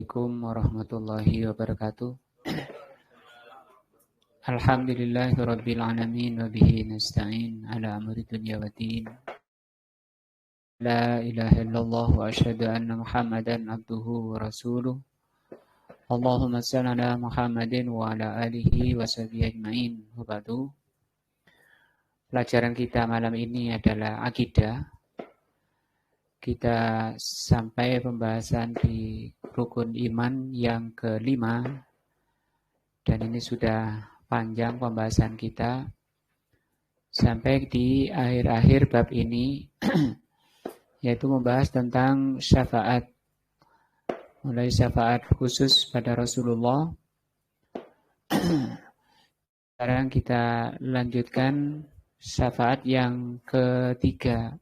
Assalamualaikum warahmatullahi wabarakatuh. Alhamdulillahirabbil alamin wa bihi nasta'in ala amri dunya waddin. La ilaha illallah wa asyhadu anna Muhammadan abduhu wa rasuluh. Allahumma shalli ala Muhammadin wa ala alihi wa sahbihi ajmain. Wa ba'du. Pelajaran kita malam ini adalah akidah. Kita sampai pembahasan di rukun iman yang kelima, dan ini sudah panjang pembahasan kita sampai di akhir-akhir bab ini yaitu membahas tentang syafaat, mulai syafaat khusus pada Rasulullah. Sekarang kita lanjutkan syafaat yang ketiga.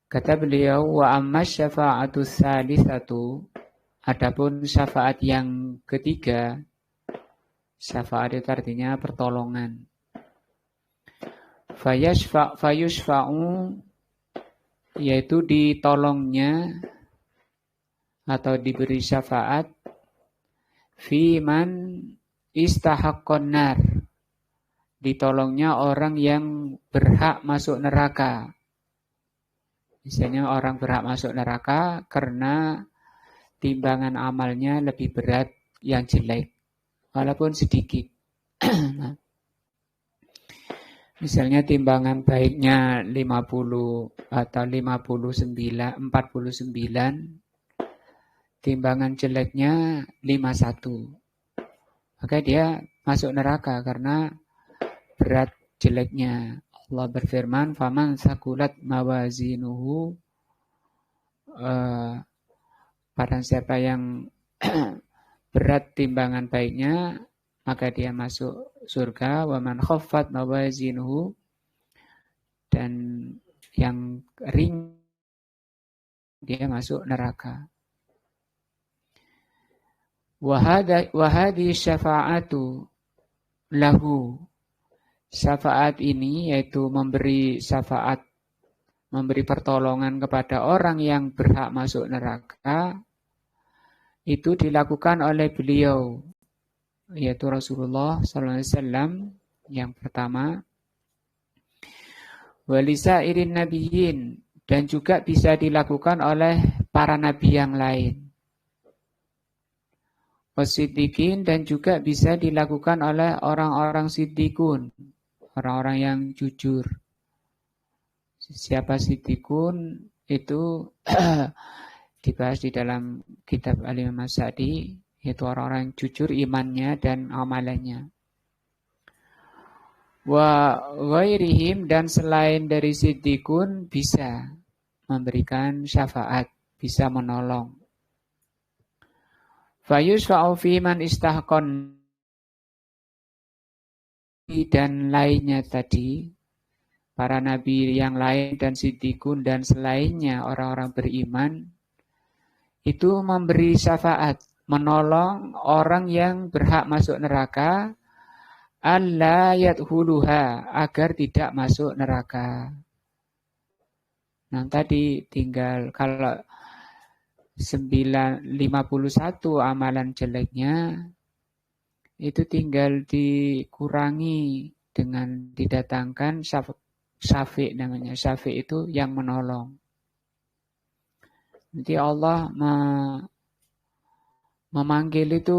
Kata beliau, wa amma syafa'atu tsalitsatu, adapun syafaat yang ketiga, syafaat itu artinya pertolongan. Fayushfa'u, yaitu ditolongnya atau diberi syafaat, fi man istahaqqan nar, ditolongnya orang yang berhak masuk neraka. Misalnya orang berhak masuk neraka karena timbangan amalnya lebih berat yang jelek, walaupun sedikit. Misalnya timbangan baiknya 50 atau 49, timbangan jeleknya 51. Maka dia masuk neraka karena berat jeleknya. Allah berfirman, "Faman sakulat mawazinuhu", barang siapa yang berat timbangan baiknya, maka dia masuk surga. Wa man khaffat mawazinuhu, dan yang ringan dia masuk neraka. Wa hadhi syafa'atu lahu, syafaat ini yaitu memberi syafaat, memberi pertolongan kepada orang yang berhak masuk neraka, itu dilakukan oleh beliau, yaitu Rasulullah SAW yang pertama. Walisairin nabiyyin, dan juga bisa dilakukan oleh para nabi yang lain. Wasiddiqin, dan juga bisa dilakukan oleh orang-orang siddiqun, orang-orang yang jujur. Siapa siddiqun itu dibahas di dalam kitab Al-Imam As-Sa'di, yaitu orang-orang yang jujur imannya dan amalannya. Wa ghairihim, dan selain dari siddiqun bisa memberikan syafaat, bisa menolong. Fayushfa'u fi man istahqan, dan lainnya tadi, para nabi yang lain dan siddiqun dan selainnya orang-orang beriman, itu memberi syafaat, menolong orang yang berhak masuk neraka, alla yadkhuluha, agar tidak masuk neraka. Nah tadi tinggal kalau 51 amalan jeleknya, itu tinggal dikurangi dengan didatangkan syafi' namanya. Syafi' itu yang menolong. Nanti Allah memanggil itu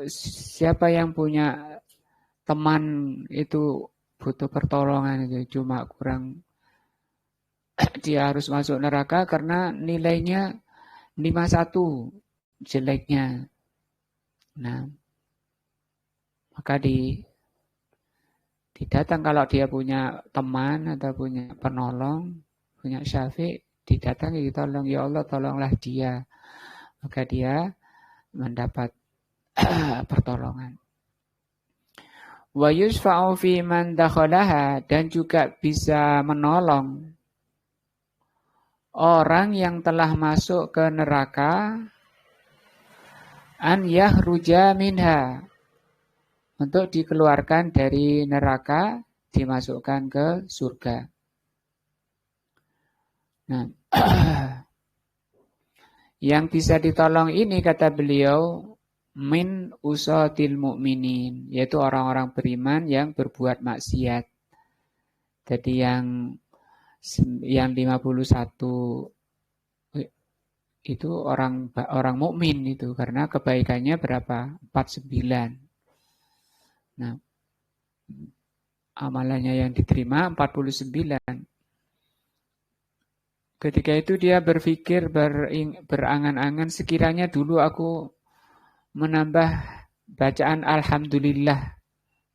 siapa yang punya teman itu butuh pertolongan, itu cuma kurang, dia harus masuk neraka karena nilainya 51 jeleknya. Nah, maka didatang kalau dia punya teman atau punya penolong, punya syafi', didatangi, ditolong, ya Allah tolonglah dia. Maka dia mendapat pertolongan. Wa yusfa'u fi man dakhalaha, dan juga bisa menolong orang yang telah masuk ke neraka, an yahruja minha, untuk dikeluarkan dari neraka, dimasukkan ke surga. Nah, Yang bisa ditolong ini kata beliau min usatil mu'minin, yaitu orang-orang beriman yang berbuat maksiat. Jadi yang 51 itu orang mukmin itu karena kebaikannya berapa? 49. Nah, amalannya yang diterima 49. Ketika itu dia berpikir, berangan-angan, sekiranya dulu aku menambah bacaan Alhamdulillah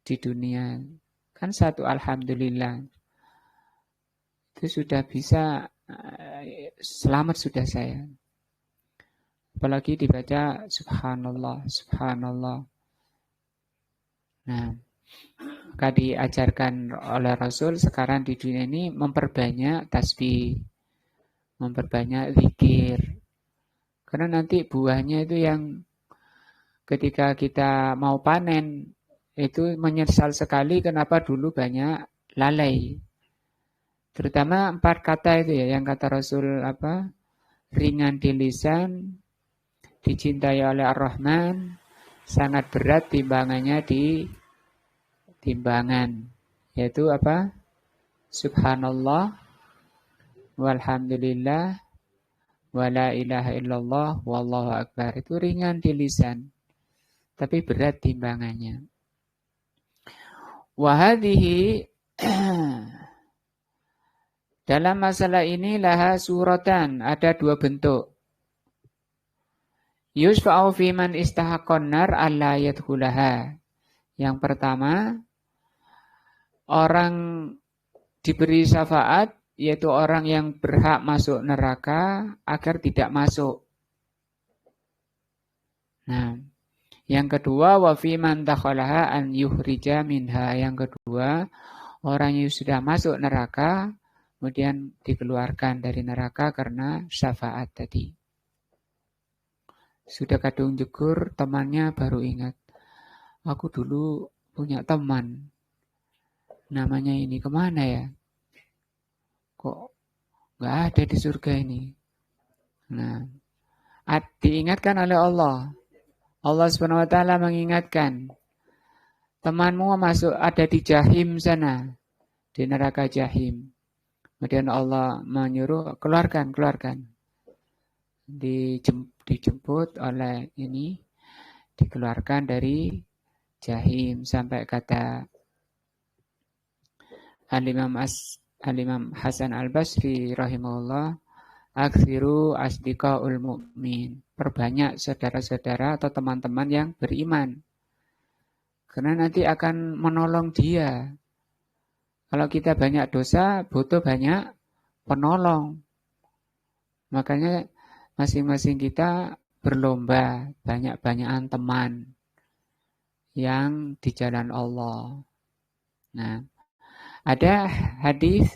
di dunia. Kan satu Alhamdulillah. Itu sudah bisa, selamat sudah saya. Apalagi dibaca Subhanallah, Subhanallah. Nah, maka diajarkan oleh Rasul sekarang di dunia ini memperbanyak tasbih, memperbanyak zikir. Karena nanti buahnya itu yang ketika kita mau panen, itu menyesal sekali kenapa dulu banyak lalai. Terutama 4 kata itu ya, yang kata Rasul apa? Ringan di lisan, dicintai oleh Ar-Rahman, sangat berat timbangannya di timbangan. Yaitu apa? Subhanallah, walhamdulillah, wala ilaha illallah, wallahu akbar. Itu ringan di lisan, tapi berat timbangannya. Wahadihi dalam masalah ini laha suratan, ada 2 bentuk. Yusfa'u fi man istahaqqan nar alla yadkhulaha. Yang pertama, orang diberi syafaat yaitu orang yang berhak masuk neraka agar tidak masuk. Nah, yang kedua wa fi man dakhalaha an yuhrija minha. Yang kedua, orang yang sudah masuk neraka kemudian dikeluarkan dari neraka karena syafaat tadi. Sudah kadung jegur, temannya baru ingat. Aku dulu punya teman. Namanya ini kemana ya? Kok nggak ada di surga ini? Nah, diingatkan oleh Allah. Allah Subhanahu wa taala mengingatkan. Temanmu masuk ada di Jahim sana. Di neraka Jahim. Kemudian Allah menyuruh keluarkan. Dijemput oleh ini, dikeluarkan dari Jahim sampai kata Al-Imam Hasan Al-Basri rahimahullah, aksiru asdiqaul mu'min. Perbanyak saudara-saudara atau teman-teman yang beriman. Karena nanti akan menolong dia. Kalau kita banyak dosa, butuh banyak penolong. Makanya masing-masing kita berlomba, banyak-banyakan teman yang di jalan Allah. Nah, ada hadis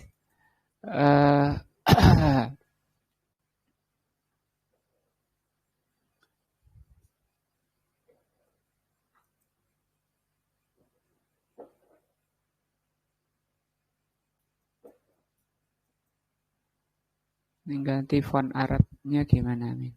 ganti font Arabnya gimana, Min?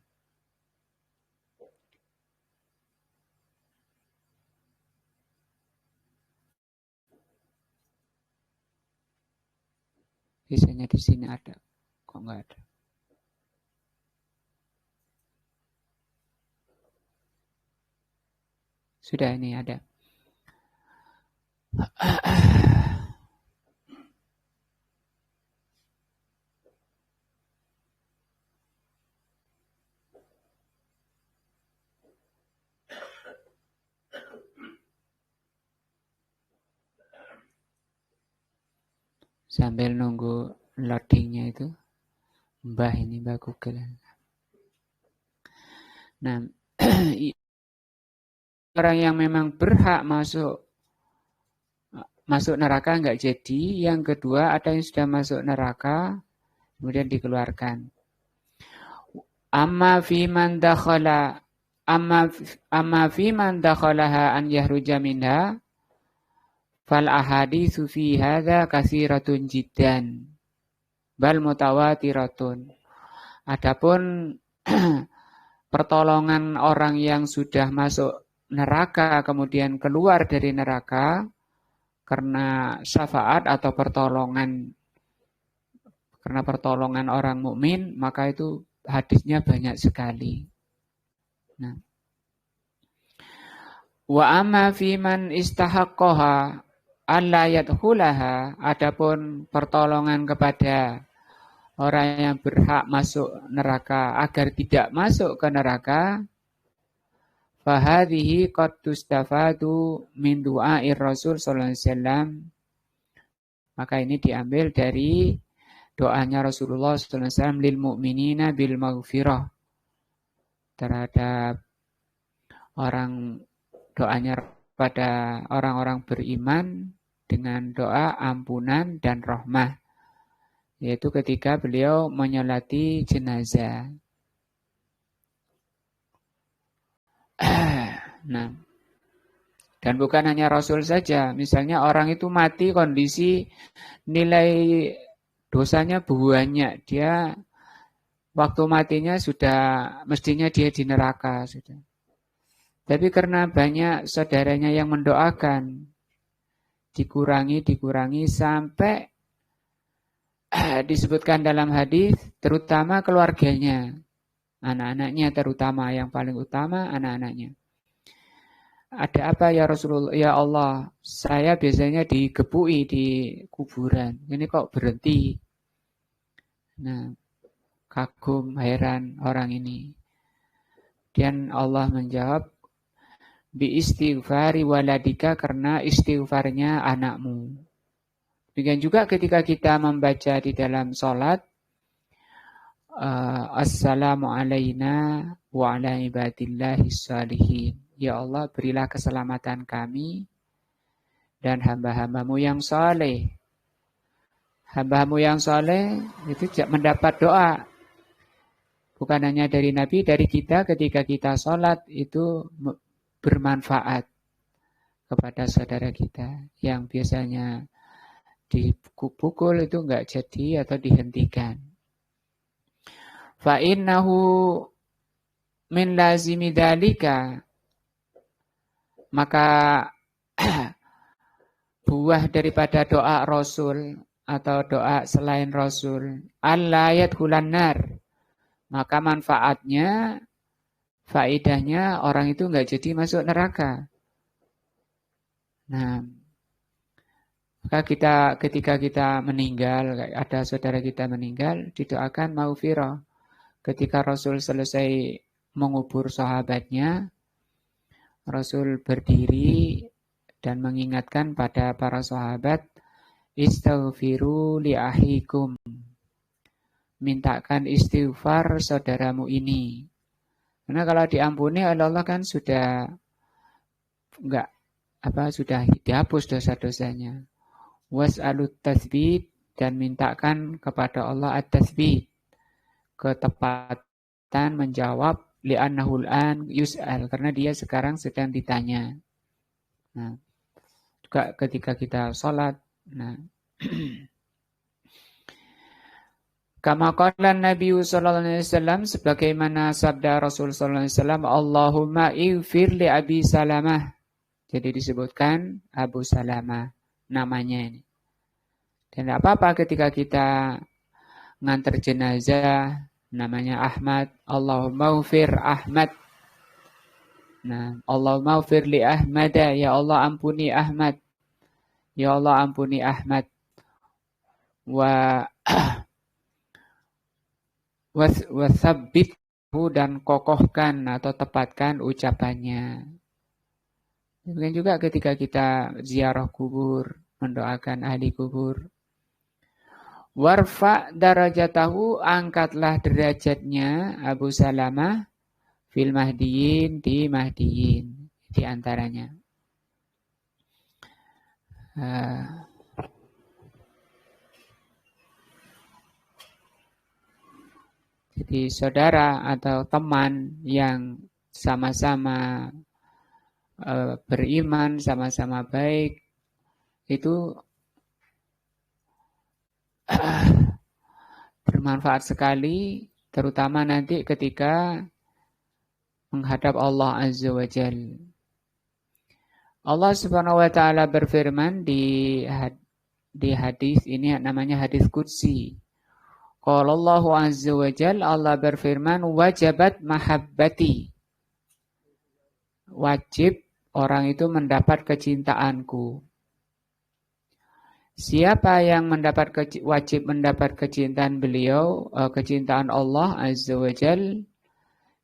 Biasanya di sini ada, kok nggak ada? Sudah, ini ada. Sambil nunggu loadingnya itu, Mbah Google. Nah, orang yang memang berhak masuk neraka nggak jadi. Yang kedua, ada yang sudah masuk neraka, kemudian dikeluarkan. Amma fi man dakhalaha an yahruja minha fal ahaditsu fi hadza katsiratun jiddan bal mutawatiratun. Adapun pertolongan orang yang sudah masuk neraka kemudian keluar dari neraka karena syafaat atau pertolongan orang mukmin, maka itu hadisnya banyak sekali. Nah, wa amma fi man istahaqqaha alla yadkhulaha, adapun pertolongan kepada orang yang berhak masuk neraka agar tidak masuk ke neraka, fahadhihi qad tustafadu min du'air Rasul sallallahu alaihi wasallam. Maka ini diambil dari doanya Rasulullah sallallahu alaihi wasallam lil mu'minina bil maghfirah, terhadap doanya pada orang-orang beriman dengan doa ampunan dan rahmah, yaitu ketika beliau menyolati jenazah. Nah, dan bukan hanya Rasul saja, misalnya orang itu mati kondisi nilai dosanya banyak, dia waktu matinya sudah mestinya dia di neraka sudah. Tapi karena banyak saudaranya yang mendoakan, dikurangi sampai disebutkan dalam hadis, terutama keluarganya, anak-anaknya terutama, yang paling utama anak-anaknya. Ada apa ya Rasulullah? Ya Allah, saya biasanya digebui di kuburan. Ini kok berhenti? Nah, kagum, heran orang ini. Dan Allah menjawab, bi istighfari waladika, karena istighfarnya anakmu. Demikian juga ketika kita membaca di dalam sholat, assalamu alayna wa ala ibadillahi shalihin. Ya Allah, berilah keselamatan kami dan hamba-hambamu yang saleh. Hamba-hambamu yang saleh itu mendapat doa. Bukan hanya dari Nabi, dari kita ketika kita sholat itu bermanfaat kepada saudara kita yang biasanya dipukul itu enggak jadi atau dihentikan. Fa innahu min lazimi dzalika, maka buah daripada doa Rasul atau doa selain Rasul, alla yadkhulan nar, maka manfaatnya, faedahnya orang itu enggak jadi masuk neraka. Nah, maka ketika kita meninggal, ada saudara kita meninggal, didoakan maghfirah. Ketika Rasul selesai mengubur sahabatnya, Rasul berdiri dan mengingatkan pada para sahabat, istaghfiru li ahikum, mintakan istighfar saudaramu ini. Karena kalau diampuni oleh Allah kan sudah sudah dihapus dosa-dosanya. Was'alut tasbih, dan mintakan kepada Allah at-tasbih, ketepatan menjawab, li'annahul an yus'al, karena dia sekarang sedang ditanya. Nah, juga ketika kita sholat, nah, kama qala Nabi sallallahu alaihi wasallam, sebagaimana sabda Rasul sallallahu alaihi wasallam, Allahumma ighfir li Abi Salamah. Jadi disebutkan Abu Salamah namanya ini. Dan tidak apa-apa ketika kita ngantar jenazah, namanya Ahmad, Allahumma ighfir Ahmad. Nah, Allahumma ighfir li Ahmad, ya Allah ampuni Ahmad. Ya Allah ampuni Ahmad. Wasabbithu, dan kokohkan atau tepatkan ucapannya. Demikian juga ketika kita ziarah kubur, mendoakan ahli kubur. Warfa darajatahu, angkatlah derajatnya Abu Salamah fil mahdiyin, di mahdiyin, di antaranya. Jadi saudara atau teman yang sama-sama beriman, sama-sama baik, itu bermanfaat sekali, terutama nanti ketika menghadap Allah Azza wa Jalla. Allah Subhanahu wa taala berfirman di hadis ini, namanya hadis qudsi. Qala Allahu Azza wa Jalla, Allah berfirman, wajabat mahabbati. Wajib orang itu mendapat kecintaanku. Siapa yang wajib mendapat kecintaan beliau, kecintaan Allah Azza wa Jalla,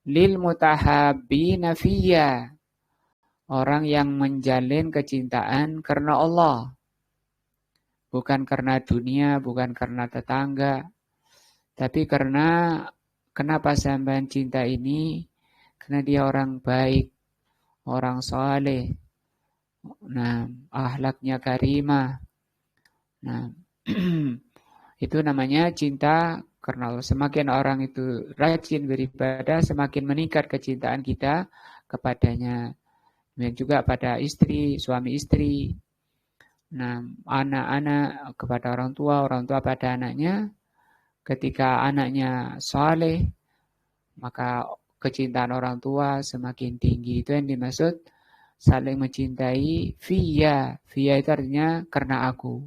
lil mutahabbina fiyya. Orang yang menjalin kecintaan karena Allah. Bukan karena dunia, bukan karena tetangga. Tapi karena, kenapa sampean cinta ini? Karena dia orang baik, orang saleh. Nah, akhlaknya karimah. Nah, itu namanya cinta karena Allah. Semakin orang itu rajin beribadah, semakin meningkat kecintaan kita kepadanya. Dan juga pada istri, suami istri. Nah, anak-anak kepada orang tua pada anaknya. Ketika anaknya saleh, maka kecintaan orang tua semakin tinggi. Itu yang dimaksud saling mencintai via. Via itu artinya karena aku.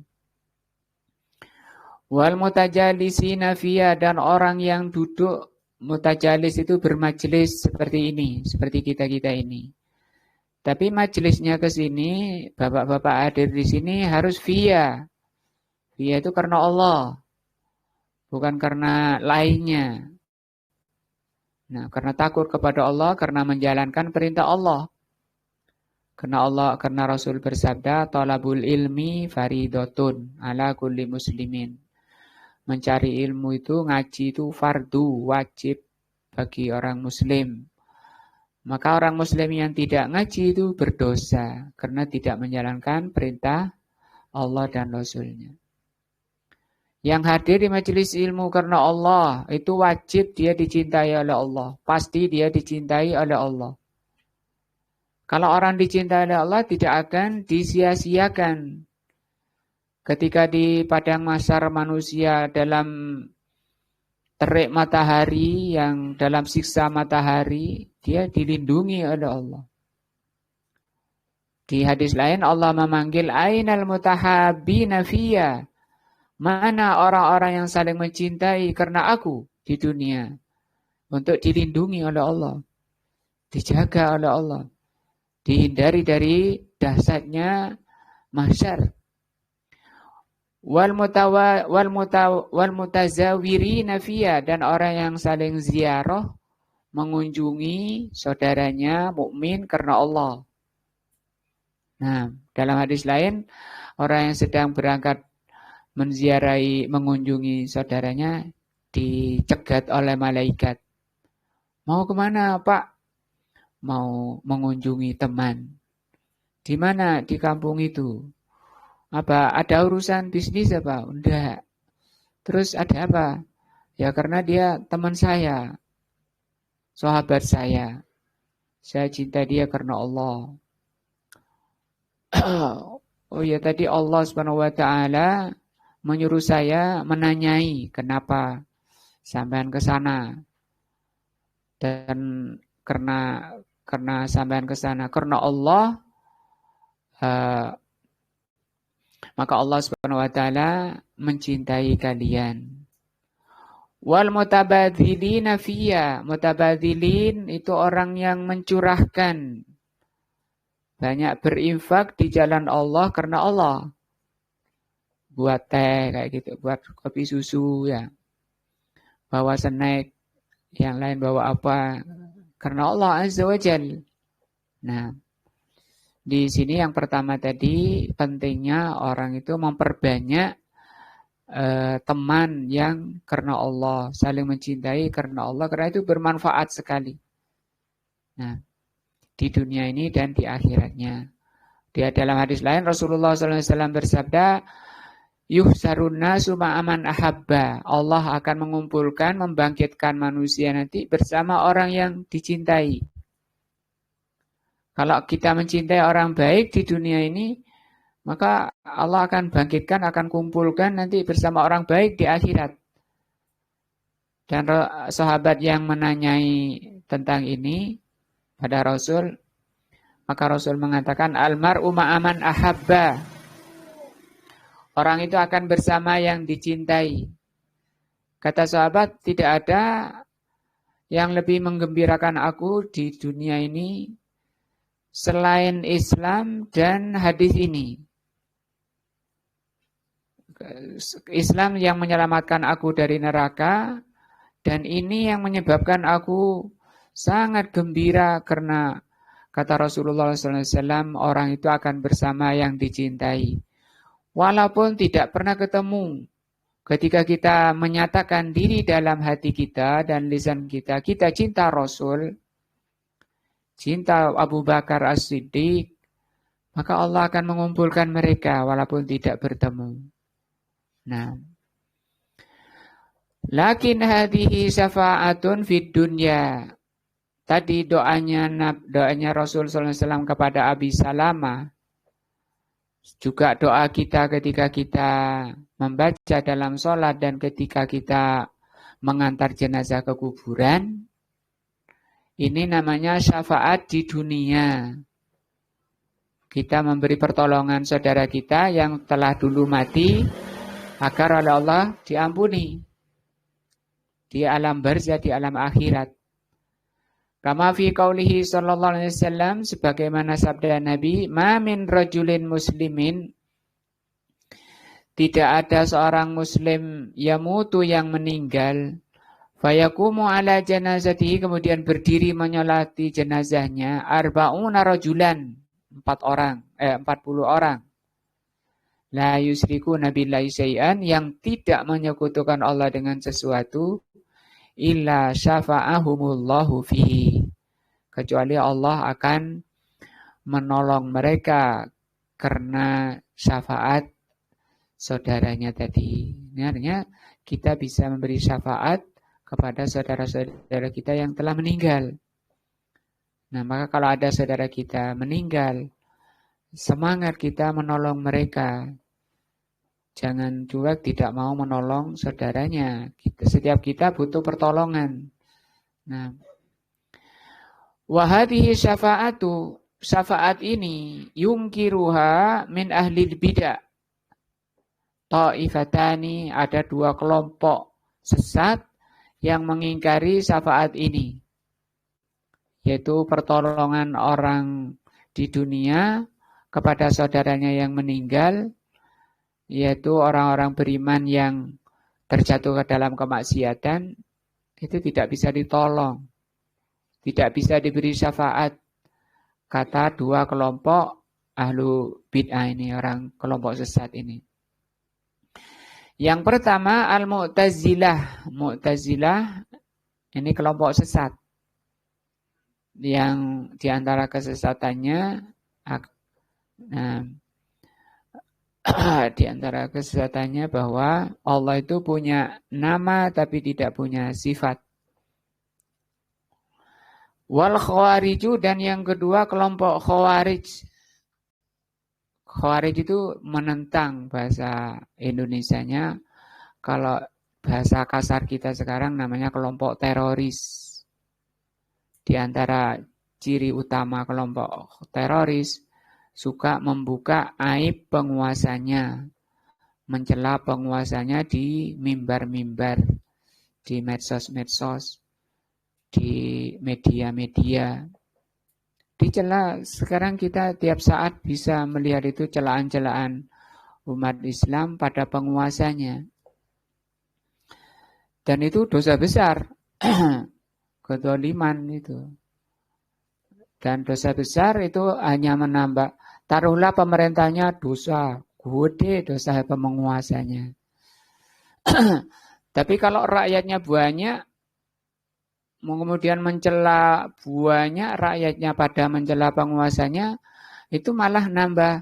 Wal mutajalisina via, dan orang yang duduk mutajalis itu bermajelis seperti ini, seperti kita-kita ini. Tapi majelisnya ke sini, bapak-bapak hadir di sini harus via. Via itu karena Allah, bukan karena lainnya. Nah, karena takut kepada Allah, karena menjalankan perintah Allah. Karena Rasul bersabda, talabul ilmi faridotun ala kulli muslimin. Mencari ilmu itu, ngaji itu fardu, wajib bagi orang muslim. Maka orang muslim yang tidak ngaji itu berdosa karena tidak menjalankan perintah Allah dan Rasul-Nya. Yang hadir di majelis ilmu karena Allah, itu wajib dia dicintai oleh Allah. Pasti dia dicintai oleh Allah. Kalau orang dicintai oleh Allah, tidak akan disia-siakan. Ketika di padang mahsyar manusia dalam terik matahari, yang dalam siksa matahari, dia dilindungi oleh Allah. Di hadis lain Allah memanggil ainal mutahabbina fiyya. Mana orang-orang yang saling mencintai karena aku di dunia. Untuk dilindungi oleh Allah. Dijaga oleh Allah. Dihindari dari dahsyatnya mahsyar. Wal mutazawirina fiyya, dan orang yang saling ziarah mengunjungi saudaranya mukmin karena Allah. Nah, dalam hadis lain, orang yang sedang berangkat mengunjungi saudaranya dicegat oleh malaikat. Mau kemana, Pak? Mau mengunjungi teman. Di mana? Di kampung itu. Apa? Ada urusan bisnis apa? Enggak. Terus ada apa? Ya karena dia teman saya. Sahabat saya. Saya cinta dia karena Allah. Oh ya, tadi Allah Subhanahu wa taala menyuruh saya menanyai kenapa sampean ke sana. Dan karena sampean ke sana karena Allah, maka Allah Subhanahu wa taala mencintai kalian. Wal mutabadzilina fiyya, mutabadzilin itu orang yang mencurahkan, banyak berinfak di jalan Allah karena Allah. Buat teh kayak gitu, buat kopi susu ya. Bawa snack, yang lain bawa apa? Karena Allah Azza wa Jalla. Nah, di sini yang pertama tadi pentingnya orang itu memperbanyak teman yang karena Allah, saling mencintai karena Allah, karena itu bermanfaat sekali. Nah, di dunia ini dan di akhiratnya. Dia dalam hadis lain Rasulullah SAW bersabda, yuhsarun nasu ma'aman ahabba. Allah akan mengumpulkan, membangkitkan manusia nanti bersama orang yang dicintai. Kalau kita mencintai orang baik di dunia ini, maka Allah akan bangkitkan, akan kumpulkan nanti bersama orang baik di akhirat. Dan sahabat yang menanyai tentang ini, pada Rasul, maka Rasul mengatakan almar'u ma'aman ahabba. Orang itu akan bersama yang dicintai. Kata sahabat, tidak ada yang lebih menggembirakan aku di dunia ini selain Islam dan hadis ini. Islam yang menyelamatkan aku dari neraka, dan ini yang menyebabkan aku sangat gembira karena kata Rasulullah SAW, orang itu akan bersama yang dicintai. Walaupun tidak pernah ketemu, ketika kita menyatakan diri dalam hati kita dan lisan kita, kita cinta Rasul, cinta Abu Bakar As-Siddiq, maka Allah akan mengumpulkan mereka walaupun tidak bertemu. Nah, lakin hadhihi syafa'atun fid dunya. Tadi doanya Rasul sallallahu alaihi wasallam kepada Abi Salamah, juga doa kita ketika kita membaca dalam sholat dan ketika kita mengantar jenazah ke kuburan, ini namanya syafaat di dunia. Kita memberi pertolongan saudara kita yang telah dulu mati agar oleh Allah diampuni di alam barzah, di alam akhirat. Kama fi qaulihi sallallahu alaihi wasallam, sebagaimana sabda Nabi, ma min rajulin muslimin, tidak ada seorang muslim yamutu yang meninggal, fayakumu ala janazatihi, kemudian berdiri menyolati jenazahnya, arba'una rajulan, 40 orang. La yusriku nabillahi syai'an, yang tidak menyekutukan Allah dengan sesuatu, illa syafa'ahumullahu fihi, kecuali Allah akan menolong mereka karena syafaat saudaranya tadi. Ini artinya kita bisa memberi syafaat kepada saudara-saudara kita yang telah meninggal. Nah, maka kalau ada saudara kita meninggal, semangat kita menolong mereka. Jangan cuek tidak mau menolong saudaranya. Setiap kita butuh pertolongan. Nah, wa hadhihi syafa'atu, syafaat ini yungkiruha min ahli bidah. Ta'ifatani, ada dua kelompok sesat yang mengingkari syafaat ini. Yaitu pertolongan orang di dunia kepada saudaranya yang meninggal, yaitu orang-orang beriman yang terjatuh ke dalam kemaksiatan, itu tidak bisa ditolong, tidak bisa diberi syafaat. Kata dua kelompok ahlu bid'ah ini, orang kelompok sesat ini. Yang pertama al-Mu'tazilah. Mu'tazilah ini kelompok sesat yang diantara kesesatannya, di antara kesesatannya bahwa Allah itu punya nama tapi tidak punya sifat. Wal khawariju, dan yang kedua kelompok khawarij. Khawarij itu menentang, bahasa Indonesianya, kalau bahasa kasar kita sekarang namanya kelompok teroris. Di antara ciri utama kelompok teroris, suka membuka aib penguasanya, mencela penguasanya di mimbar-mimbar, di medsos-medsos, di media-media. Dicela. Sekarang kita tiap saat bisa melihat itu celaan-celaan umat Islam pada penguasanya. Dan itu dosa besar. Kezaliman itu. Dan dosa besar itu hanya menambah. Taruhlah pemerintahnya dosa, gede dosa penguasanya. Tapi kalau rakyatnya banyak, kemudian mencela banyak rakyatnya pada mencela penguasanya, itu malah nambah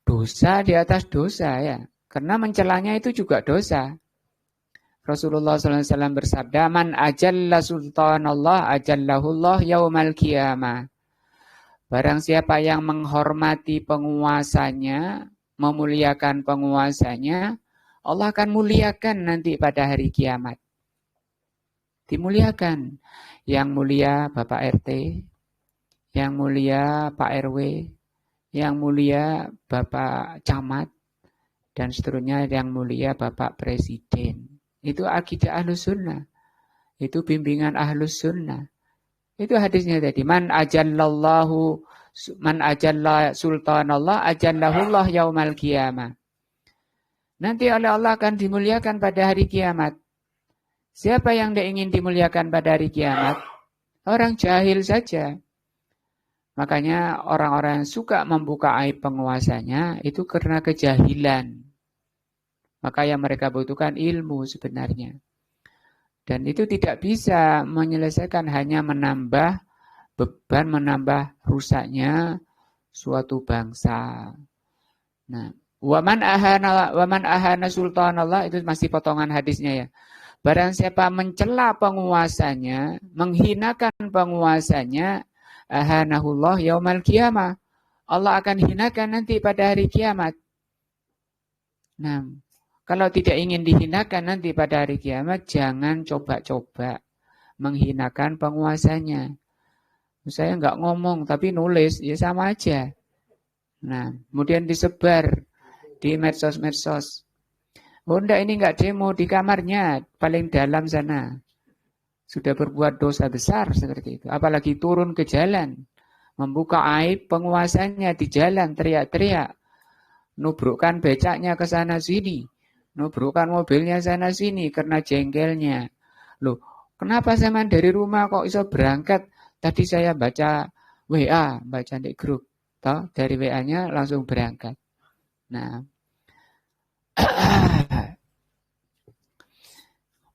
dosa di atas dosa ya. Karena mencelanya itu juga dosa. Rasulullah SAW bersabda, man ajalla sultanallah ajallahullah yaumal qiyamah. Barang siapa yang menghormati penguasanya, memuliakan penguasanya, Allah akan muliakan nanti pada hari kiamat. Dimuliakan. Yang mulia Bapak RT, yang mulia Pak RW, yang mulia Bapak Camat, dan seterusnya yang mulia Bapak Presiden. Itu akidah Ahlus Sunnah. Itu bimbingan Ahlus Sunnah. Itu hadisnya tadi. Man ajalla sultanallah ajallahullah yaumal qiyamah. Nanti oleh Allah akan dimuliakan pada hari kiamat. Siapa yang tidak ingin dimuliakan pada hari kiamat? Orang jahil saja. Makanya orang-orang yang suka membuka aib penguasanya itu karena kejahilan. Maka yang mereka butuhkan ilmu sebenarnya. Dan itu tidak bisa menyelesaikan hanya menambah beban, menambah rusaknya suatu bangsa. Nah, waman ahana sultanallah itu masih potongan hadisnya ya. Barang siapa mencela penguasanya, menghinakan penguasanya, ahanahullah yaumal qiyamah. Allah akan hinakan nanti pada hari kiamat. Nah, kalau tidak ingin dihinakan nanti pada hari kiamat, jangan coba-coba menghinakan penguasanya. Saya nggak ngomong, tapi nulis, ya sama aja. Nah, kemudian disebar di medsos-medsos. Oh enggak, ini enggak demo di kamarnya, paling dalam sana. Sudah berbuat dosa besar seperti itu. Apalagi turun ke jalan, membuka aib penguasanya di jalan, teriak-teriak. Nubrukkan becaknya ke sana sini. Nubrukkan mobilnya sana sini karena jengkelnya. Loh, kenapa zaman dari rumah kok bisa berangkat? Tadi saya baca WA, baca di grup. Toh, dari WA-nya langsung berangkat. Nah,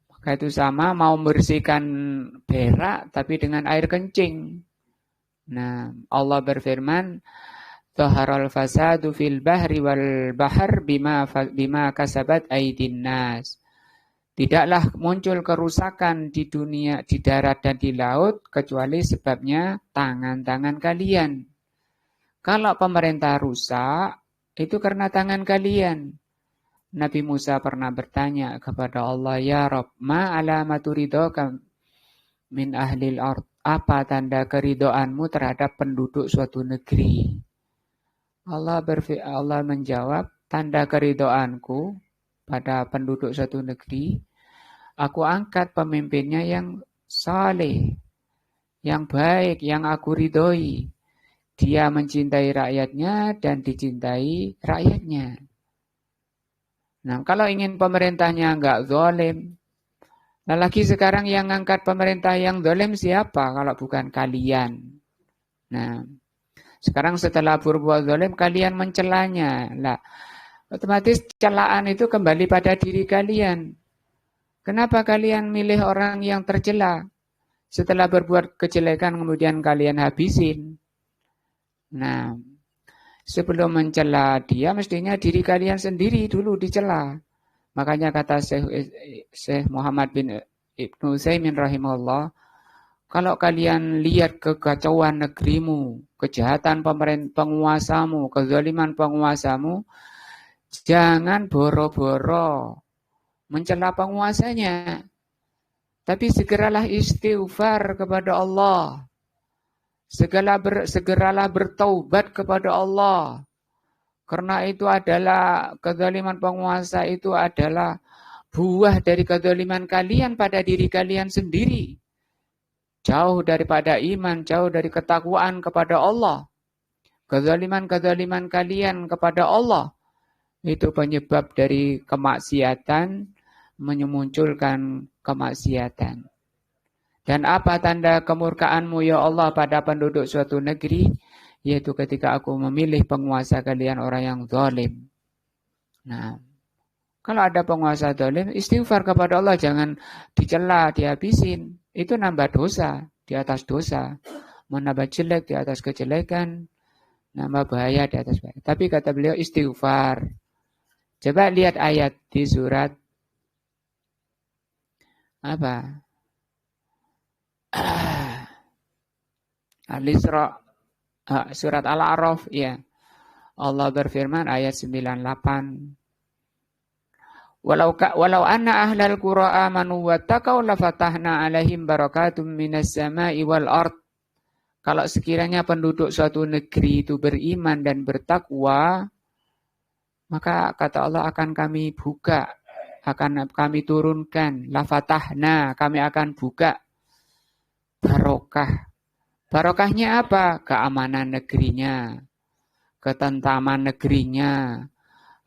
maka itu sama mau membersihkan berak tapi dengan air kencing. Nah, Allah berfirman, "Zaharal fasadu fil bahri wal bahr bima kasabat aydin nas." Tidaklah muncul kerusakan di dunia, di darat dan di laut kecuali sebabnya tangan-tangan kalian. Kalau pemerintah rusak, itu karena tangan kalian. Nabi Musa pernah bertanya kepada Allah, "Ya Rabb, ma alamatu ridhoka min ahlil ard?" Apa tanda keridoanmu terhadap penduduk suatu negeri? Allah menjawab, tanda keridoanku pada penduduk suatu negeri, aku angkat pemimpinnya yang saleh, yang baik, yang aku ridhoi. Dia mencintai rakyatnya dan dicintai rakyatnya. Nah, kalau ingin pemerintahnya enggak zalim, nah lagi sekarang yang ngangkat pemerintah yang zalim siapa kalau bukan kalian? Nah, sekarang setelah berbuat zalim kalian mencelanya. Lah, otomatis celaan itu kembali pada diri kalian. Kenapa kalian milih orang yang tercela? Setelah berbuat kejelekan kemudian kalian habisin. Nah, sebelum mencela dia mestinya diri kalian sendiri dulu dicela. Makanya kata Syekh Muhammad bin Ibnu Utsaimin rahimahullah, kalau kalian lihat kekacauan negerimu, kejahatan penguasamu, kezaliman penguasamu, jangan boro-boro mencela penguasanya. Tapi segeralah istighfar kepada Allah. Segeralah bertaubat kepada Allah. Karena itu adalah kezaliman penguasa itu adalah buah dari kezaliman kalian pada diri kalian sendiri. Jauh daripada iman, jauh dari ketakwaan kepada Allah. Kezaliman-kezaliman kalian kepada Allah itu penyebab dari kemaksiatan, memunculkan kemaksiatan. Dan apa tanda kemurkaanmu ya Allah pada penduduk suatu negeri? Yaitu ketika aku memilih penguasa kalian orang yang zalim. Nah, kalau ada penguasa zalim, istighfar kepada Allah, jangan dicela, dihabisin. Itu nambah dosa di atas dosa. Menambah jelek di atas kejelekan, nambah bahaya di atas bahaya. Tapi kata beliau istighfar. Coba lihat ayat di surat apa? Al-Isra, surat Al-A'raf, ya. Allah berfirman ayat 98. Walau anna ahlal qura amanu wattaqau lafatahna alaihim barakatum minas sama'i wal ard. Kalau sekiranya penduduk suatu negeri itu beriman dan bertakwa, maka kata Allah akan kami buka, akan kami turunkan, lafatahna, kami akan buka barokah. Barokahnya apa? Keamanan negerinya, ketentraman negerinya,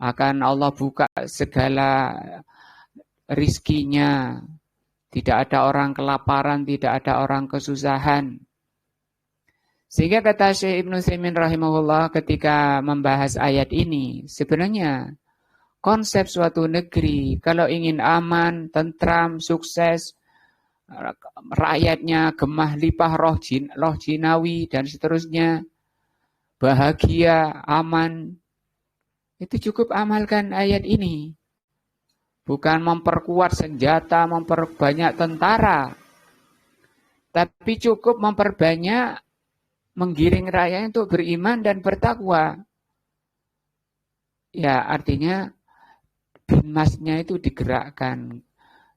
akan Allah buka segala rizkinya, tidak ada orang kelaparan, tidak ada orang kesusahan. Sehingga kata Syekh Ibnu Utsaimin rahimahullah ketika membahas ayat ini, sebenarnya konsep suatu negeri kalau ingin aman, tentram, sukses, rakyatnya gemah lipah roh jinawi dan seterusnya, bahagia, aman, itu cukup amalkan ayat ini. Bukan memperkuat senjata, memperbanyak tentara, tapi cukup memperbanyak menggiring rakyat untuk beriman dan bertakwa. Ya, artinya binmasnya itu digerakkan.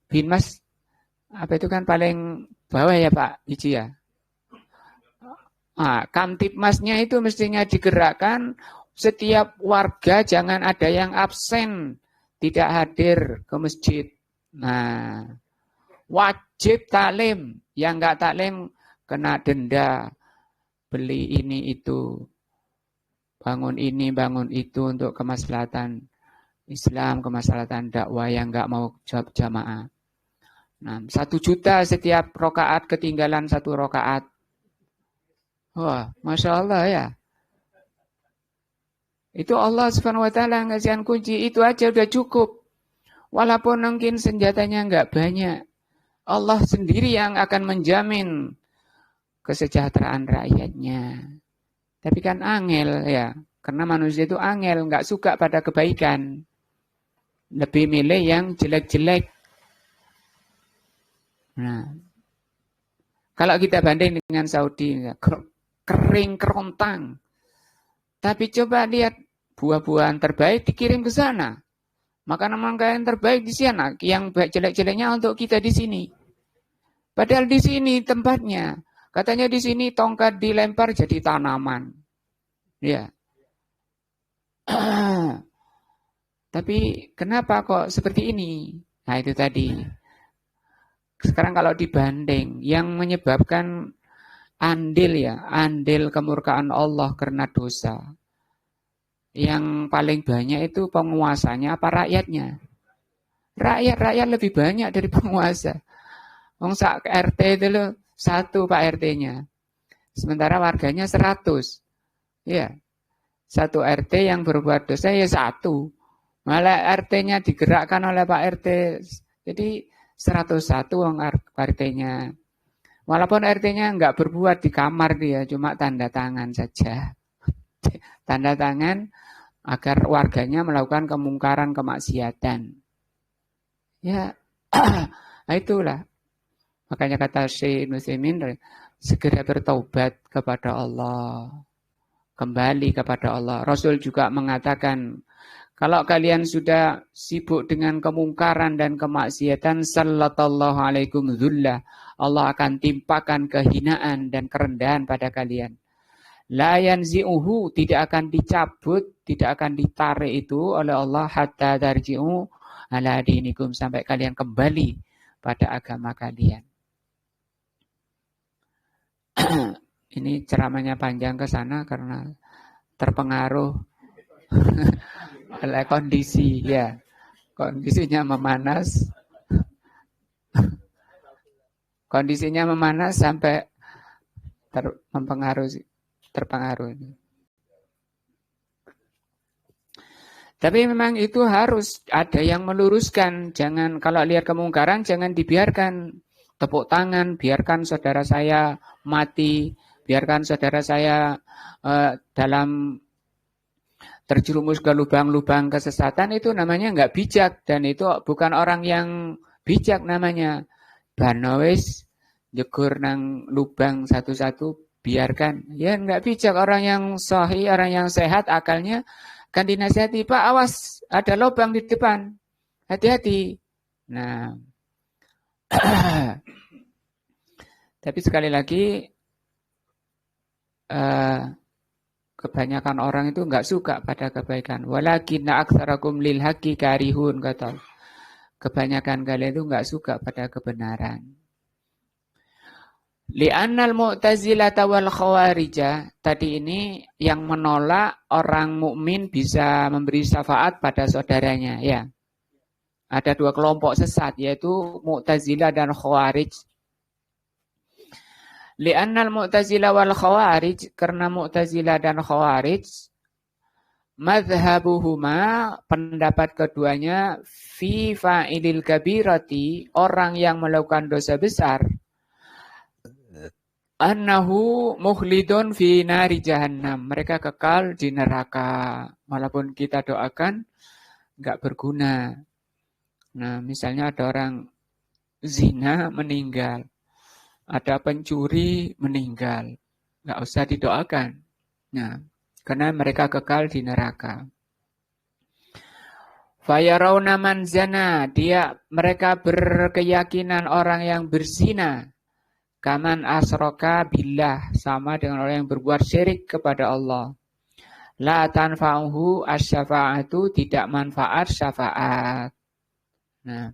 Binmas apa itu kan paling bawah ya Pak Iji ya. Nah, Kamtipmasnya itu mestinya digerakkan, setiap warga jangan ada yang absen, tidak hadir ke masjid. Nah, wajib taklim, yang enggak taklim kena denda. Beli ini itu, bangun ini, bangun itu untuk kemaslahatan Islam, kemaslahatan dakwah yang enggak mau jamaah. Nah, 1 juta setiap rokaat, ketinggalan 1 rokaat. Wah, Masya Allah ya. Itu Allah Subhanahu wa Ta'ala ngasihkan kunci, itu aja udah cukup. Walaupun mungkin senjatanya enggak banyak, Allah sendiri yang akan menjamin kesejahteraan rakyatnya. Tapi kan angel ya, karena manusia itu angel, nggak suka pada kebaikan. Lebih milih yang jelek-jelek. Nah, kalau kita banding dengan Saudi, kering kerontang. Tapi coba lihat buah-buahan terbaik dikirim ke sana. Makanan-makanan terbaik di sana, yang jelek-jeleknya untuk kita di sini. Padahal di sini tempatnya. Katanya di sini tongkat dilempar jadi tanaman. Ya. Tapi kenapa kok seperti ini? Nah itu tadi. Sekarang kalau dibanding, yang menyebabkan andil kemurkaan Allah karena dosa. Yang paling banyak itu penguasanya apa rakyatnya? Rakyat lebih banyak dari penguasa. Wong sak RT itu loh, 1 Pak RT-nya. Sementara warganya 100. Ya. 1 RT yang berbuat dosa ya 1. Malah RT-nya digerakkan oleh Pak RT. Jadi 101 wong RT-nya. Walaupun RT-nya enggak berbuat di kamar dia, cuma tanda tangan saja. Tanda tangan agar warganya melakukan kemungkaran, kemaksiatan. Ya, nah itulah. Makanya kata Syekh Ibnu Utsaimin, segera bertaubat kepada Allah. Kembali kepada Allah. Rasul juga mengatakan, kalau kalian sudah sibuk dengan kemungkaran dan kemaksiatan, sallallahu alaikum dzullah, Allah akan timpakan kehinaan dan kerendahan pada kalian. La yanzi'uhu, tidak akan dicabut, tidak akan ditarik itu oleh Allah hatta tarji'u ala dinikum, sampai kalian kembali pada agama kalian. Ini ceramahnya panjang ke sana karena terpengaruh oleh kondisi ya. Kondisinya memanas. Kondisinya memanas sampai terpengaruh. Tapi memang itu harus ada yang meluruskan. Jangan kalau lihat kemungkaran jangan dibiarkan. Tepuk tangan, biarkan saudara saya mati, biarkan saudara saya dalam terjerumus ke lubang-lubang kesesatan, itu namanya nggak bijak, dan itu bukan orang yang bijak namanya. Banowis jegur nang lubang satu-satu, biarkan. Ya nggak bijak, orang yang sahih, orang yang sehat akalnya kan dinasihati, Pak awas ada lubang di depan, hati-hati. Nah, tapi sekali lagi kebanyakan orang itu enggak suka pada kebaikan. Walakinna aktsarakum lil haqqi karihun, kata. Kebanyakan kalian itu enggak suka pada kebenaran. Li'annal mu'tazilah wal khawarijah, tadi ini yang menolak orang mukmin bisa memberi syafaat pada saudaranya, ya. Ada dua kelompok sesat, yaitu Mu'tazilah dan Khawarij. Li'annal Mu'tazilah wal Khawarij, karena Mu'tazilah dan Khawarij, madhabuhuma, pendapat keduanya, fi fa'ilil kabirati, orang yang melakukan dosa besar, annahu mukhlidun fi nari jahannam. Mereka kekal di neraka. Walaupun kita doakan, enggak berguna. Nah, misalnya ada orang zina meninggal. Ada pencuri meninggal. Enggak usah didoakan. Nah, karena mereka kekal di neraka. Fayarawna man zana, mereka berkeyakinan orang yang berzina. Kaman asroka billah, sama dengan orang yang berbuat syirik kepada Allah. La tanfa'uhu asyafa'atu, tidak manfaat syafaat. Nah,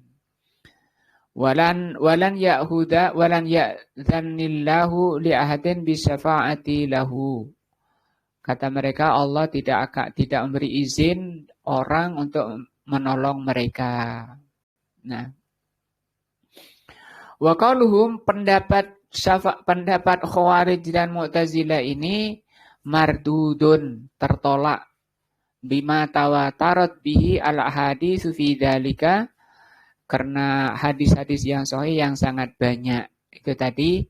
walan ya'zannillahu li ahadin bisyafa'ati lahu. Kata mereka, Allah tidak memberi izin orang untuk menolong mereka. Nah, wa qauluhum, pendapat Khawarij dan Mu'tazilah ini mardudun, tertolak, bima tawatarat bihi al-haditsu fi dzalika, karena hadis-hadis yang sahih yang sangat banyak. Itu tadi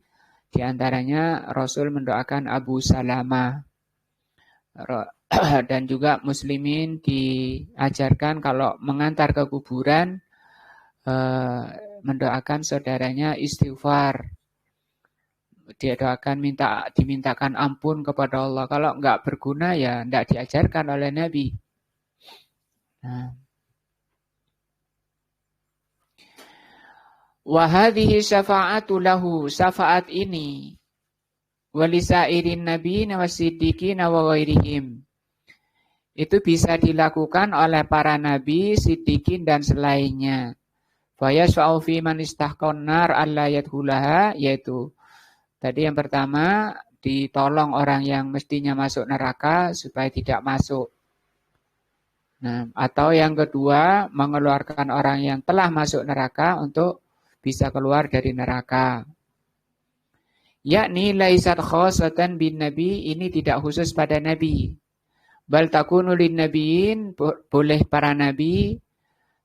diantaranya Rasul mendoakan Abu Salamah, dan juga muslimin diajarkan kalau mengantar ke kuburan mendoakan saudaranya istighfar. Dia doakan dimintakan ampun kepada Allah. Kalau enggak berguna ya enggak diajarkan oleh Nabi. Nah. Wa hadhihi syafa'atu lahu, syafaat ini walisairin nabiyina wasiddiqin wa ghairihim. Itu bisa dilakukan oleh para nabi, siddiqin dan selainnya. Fa yashfa'u fi man istahqan nar alla yadkhulaha, yaitu tadi yang pertama, ditolong orang yang mestinya masuk neraka supaya tidak masuk. Nah, atau yang kedua, mengeluarkan orang yang telah masuk neraka untuk bisa keluar dari neraka. Yakni laisat khossatan bin nabi, ini tidak khusus pada nabi. Bal takunu lin nabiyin, boleh para nabi,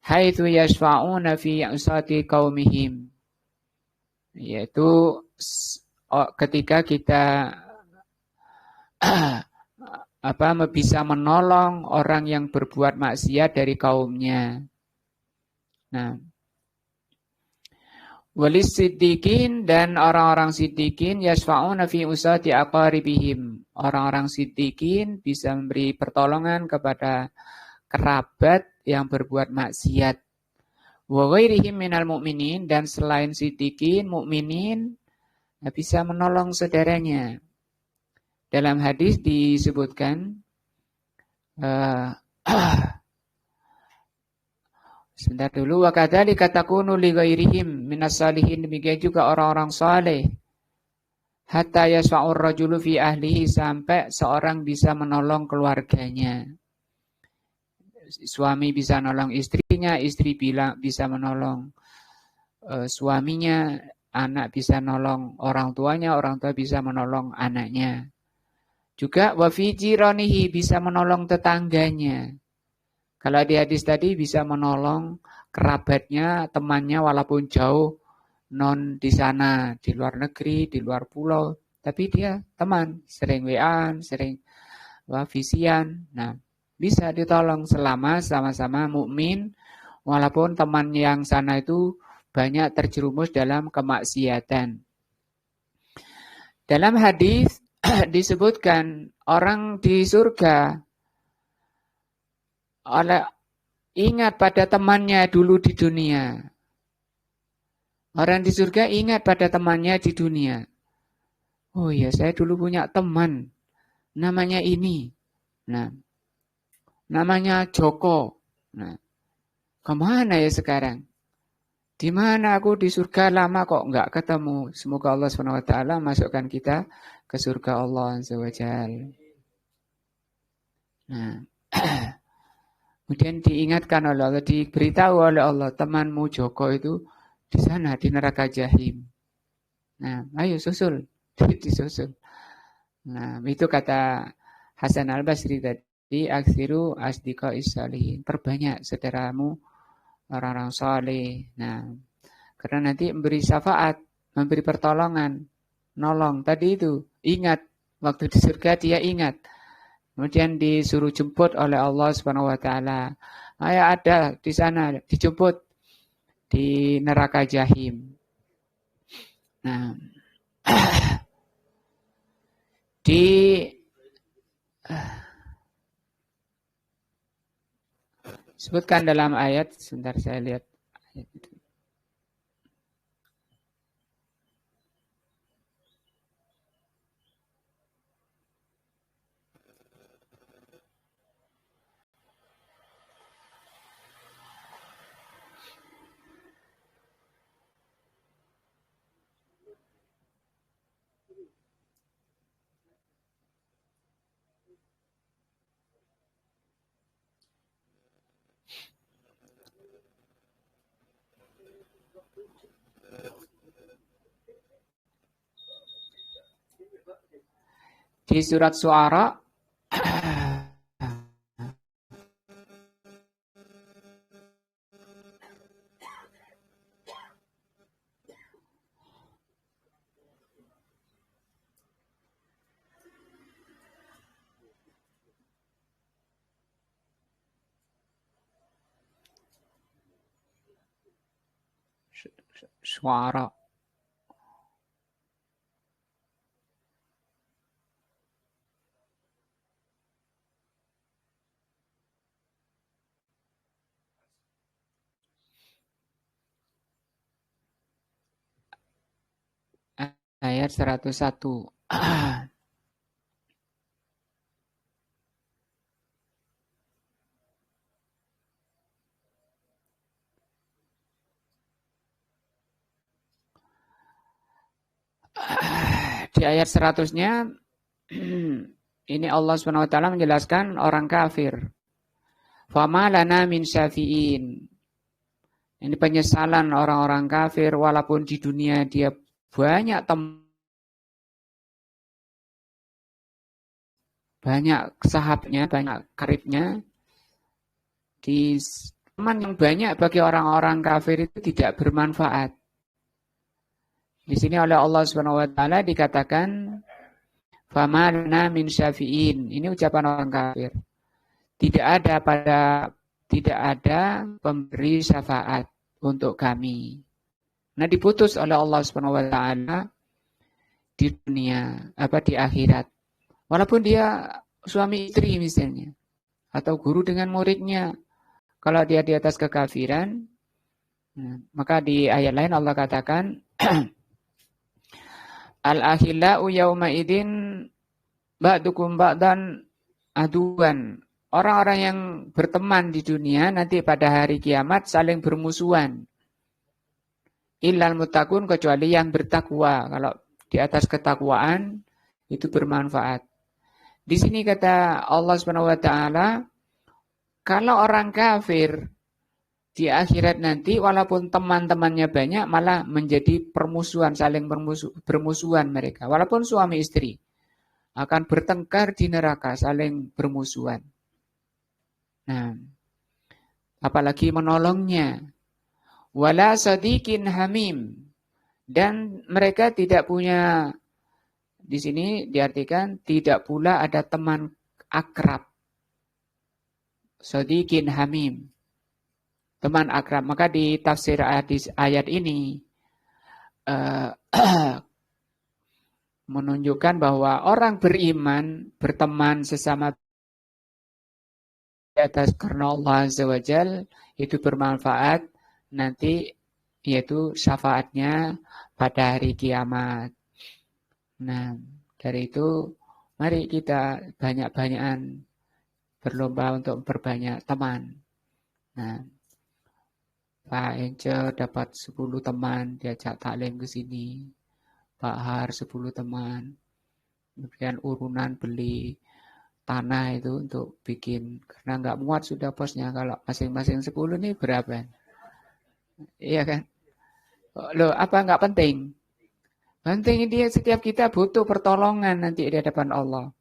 haitsu yashfa'una fi usati qaumihim. Yaitu ketika kita bisa menolong orang yang berbuat maksiat dari kaumnya. Nah, walis siddiqin, dan orang-orang siddiqin yasfa'una fi usati aqaribihim. Orang-orang siddiqin bisa memberi pertolongan kepada kerabat yang berbuat maksiat. Wa ghairihim minal mu'minin, dan selain siddiqin, mukminin bisa menolong saudaranya. Dalam hadis disebutkan, sebentar dulu, wa kadzalika takunu li ghairihim minas salihin, demikian juga orang-orang saleh. Hatta yasfa'ur rajulu fi ahlihi, sampai seorang bisa menolong keluarganya. Suami bisa menolong istrinya, istri bisa menolong suaminya, anak bisa menolong orang tuanya, orang tua bisa menolong anaknya. Juga wa fi jiranihi, bisa menolong tetangganya. Kalau di hadis tadi bisa menolong kerabatnya, temannya walaupun jauh, non di sana, di luar negeri, di luar pulau, tapi dia teman, sering WA-an, sering visian. Nah, bisa ditolong selama sama-sama mukmin, walaupun teman yang sana itu banyak terjerumus dalam kemaksiatan. Dalam hadis disebutkan orang di surga ingat pada temannya dulu di dunia. Orang di surga ingat pada temannya di dunia. Oh iya, saya dulu punya teman, namanya ini. Nah, namanya Joko. Nah, kemana ya sekarang? Di mana aku di surga lama kok nggak ketemu. Semoga Allah SWT masukkan kita ke surga Allah Azza wa Jalla. Nah, kemudian diingatkan oleh Allah, diberitahu oleh Allah, temanmu Joko itu di sana, di neraka Jahim. Nah, ayo susul, disusul. Nah, itu kata Hasan al-Basri tadi, aksiru asdiqa isalihin. Perbanyak saudaramu orang-orang soleh. Nah, karena nanti memberi syafaat, memberi pertolongan, nolong. Tadi itu, ingat. Waktu di surga dia ingat. Kemudian disuruh jemput oleh Allah Subhanahu wa taala. Ayo ada di sana, dijemput di neraka Jahim. Nah, disebutkan dalam ayat, sebentar saya lihat ayat itu. Di surat Syu'ara Syu'ara ayat 101. Di ayat 100-nya ini Allah SWT menjelaskan orang kafir. Fama lana min syafi'in. Ini penyesalan orang-orang kafir walaupun di dunia dia banyak banyak sahabatnya, banyak karibnya. Di teman yang banyak bagi orang-orang kafir itu tidak bermanfaat. Di sini oleh Allah SWT dikatakan fama lana min syafi'in. Ini ucapan orang kafir. Tidak ada pemberi syafaat untuk kami. Nah, diputus oleh Allah SWT di dunia, di akhirat. Walaupun dia suami istri misalnya, atau guru dengan muridnya, kalau dia di atas kekafiran, maka di ayat lain Allah katakan al-akhillau yauma idin ba'dukum ba'dan aduan. Orang-orang yang berteman di dunia nanti pada hari kiamat saling bermusuhan. Illal muttaqun, kecuali yang bertakwa. Kalau di atas ketakwaan itu bermanfaat. Di sini kata Allah SWT, kalau orang kafir di akhirat nanti walaupun teman-temannya banyak malah menjadi permusuhan, saling bermusuhan mereka. Walaupun suami istri akan bertengkar di neraka, saling bermusuhan. Nah, apalagi menolongnya. Wala sadiqin hamim. Dan mereka tidak punya, di sini diartikan tidak pula ada teman akrab. Sadiqin hamim. Teman akrab. Maka di tafsir ayat ini menunjukkan bahwa orang beriman berteman sesama di atas karena Allah Azza wa Jal itu bermanfaat nanti, yaitu syafaatnya pada hari kiamat. Nah, dari itu mari kita banyak-banyakan berlomba untuk berbanyak teman. Nah, Pak Ence dapat 10 teman diajak taklim ke sini. Pak Har 10 teman. Kemudian urunan beli tanah itu untuk bikin. Karena nggak muat sudah posnya. Kalau masing-masing 10 ini berapa? Iya kan? Loh, apa nggak penting? Penting dia setiap kita butuh pertolongan nanti di hadapan Allah.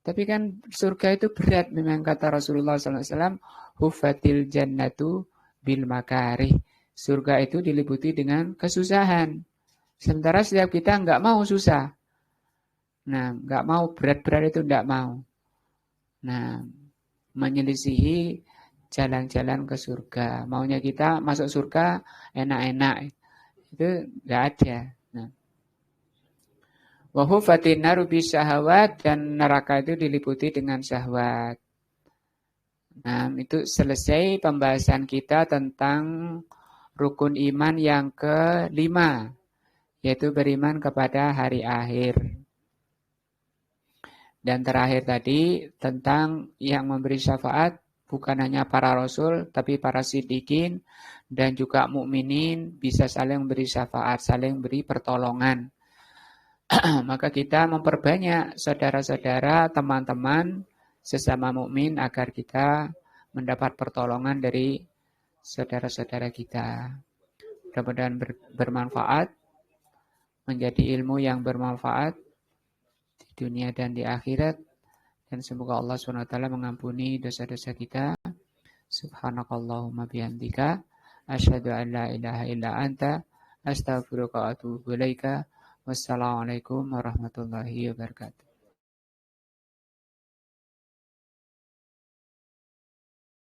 Tapi kan surga itu berat memang kata Rasulullah SAW. Hufatil jannatu bil makarih. Surga itu diliputi dengan kesusahan. Sementara setiap kita nggak mau susah. Nah, nggak mau berat-berat itu nggak mau. Nah, menyelisihi jalan-jalan ke surga. Maunya kita masuk surga enak-enak. Itu nggak ada. Nah, wa hufatin naru bisyahawat, dan neraka itu diliputi dengan syahwat. Nah, itu selesai pembahasan kita tentang rukun iman yang kelima, yaitu beriman kepada hari akhir. Dan terakhir tadi tentang yang memberi syafaat bukan hanya para rasul, tapi para siddiqin dan juga mukminin bisa saling beri syafaat, saling beri pertolongan. Maka kita memperbanyak saudara-saudara, teman-teman sesama mukmin agar kita mendapat pertolongan dari saudara-saudara kita. Mudah-mudahan bermanfaat, menjadi ilmu yang bermanfaat di dunia dan di akhirat. Dan semoga Allah SWT mengampuni dosa-dosa kita. Subhanakallahumma bihamdika. Asyhadu an la ilaha illa anta. Astaghfiruka wa atubu ilaika. Wassalamualaikum warahmatullahi wabarakatuh.